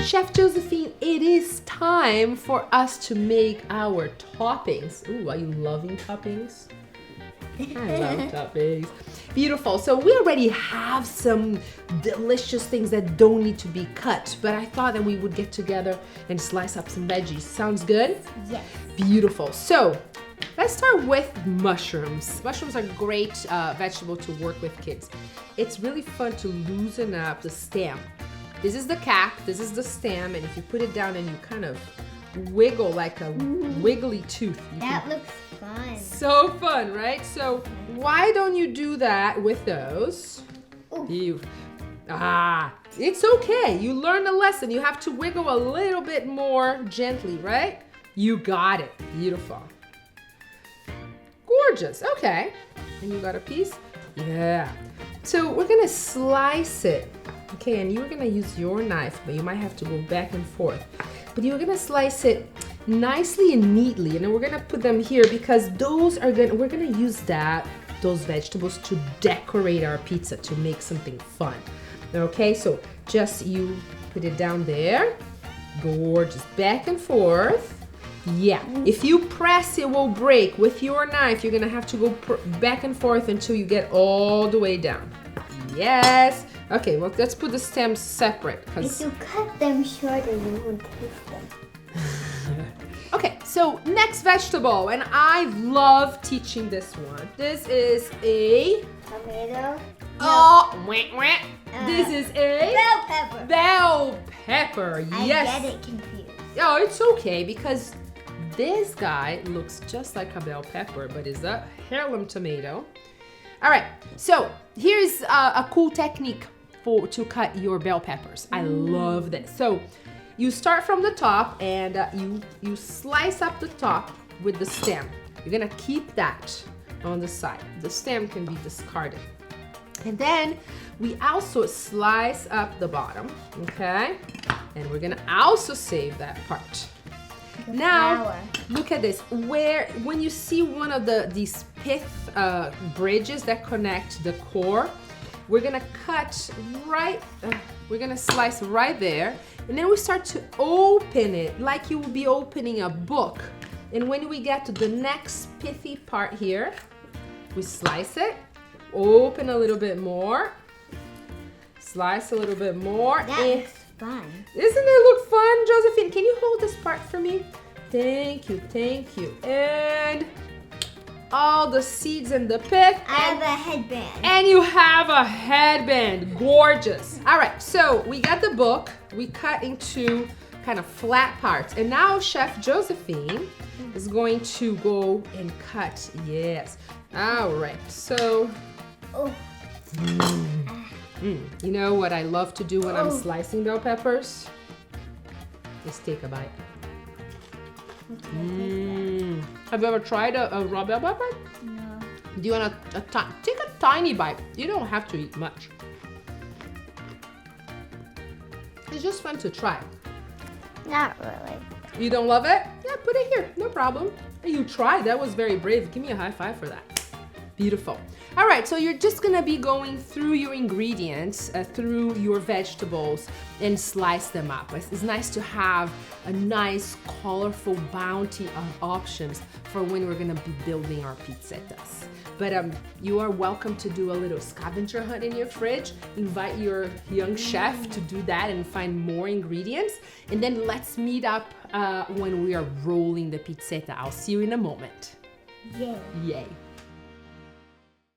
Chef Josephine, it is time for us to make our toppings. Ooh, are you loving toppings? I love toppings. Beautiful. So we already have some delicious things that don't need to be cut, but I thought that we would get together and slice up some veggies. Sounds good? Yes. Beautiful. So let's start with mushrooms. Mushrooms are a great vegetable to work with kids. It's really fun to loosen up the stem. This is the cap, this is the stem, and if you put it down and you kind of wiggle like a wiggly tooth. That looks fun. So fun, right? So why don't you do that with those? It's okay. You learned a lesson. You have to wiggle a little bit more gently, right? You got it. Beautiful. Gorgeous. Okay. And you got a piece? Yeah. So we're gonna slice it. Okay, and you're gonna use your knife, but you might have to go back and forth. But you're gonna slice it nicely and neatly, and then we're gonna put them here because we're gonna use those vegetables to decorate our pizza, to make something fun. Okay, so just you put it down there. Gorgeous. Back and forth. Yeah, if you press, it will break. With your knife, you're gonna have to go back and forth until you get all the way down. Yes. Okay, well, let's put the stems separate. If you cut them shorter, you won't taste them. Okay, so next vegetable, and I love teaching this one. This is a... Tomato. This is a... Bell pepper. Bell pepper, yes. I get it confused. Oh, it's okay because this guy looks just like a bell pepper, but is a heirloom tomato. All right, so here's a cool technique to cut your bell peppers. I love this. So you start from the top and you slice up the top with the stem. You're gonna keep that on the side. The stem can be discarded. And then we also slice up the bottom, okay? And we're gonna also save that part. Now, look at this. When you see one of these pith bridges that connect the core, we're gonna we're gonna slice right there, and then we start to open it like you would be opening a book. And when we get to the next pithy part here, we slice it, open a little bit more, slice a little bit more. That looks fun. Isn't it look fun, Josephine? Can you hold this part for me? Thank you, thank you. And all the seeds and the pith. I have a headband. And you have a headband. Gorgeous. All right, so we got the book. We cut into kind of flat parts. And now Chef Josephine is going to go and cut. Yes. All right, so... You know what I love to do when I'm slicing bell peppers? Is take a bite. Have you ever tried a raw bell pepper? No. Do you want take a tiny bite? You don't have to eat much. It's just fun to try. Not really. You don't love it? Yeah, put it here. No problem. You tried. That was very brave. Give me a high five for that. Beautiful. All right, so you're just gonna be going through your ingredients, through your vegetables, and slice them up. It's nice to have a nice, colorful bounty of options for when we're gonna be building our pizzettas. But you are welcome to do a little scavenger hunt in your fridge. Invite your young chef to do that and find more ingredients. And then let's meet up when we are rolling the pizzetta. I'll see you in a moment. Yay. Yay.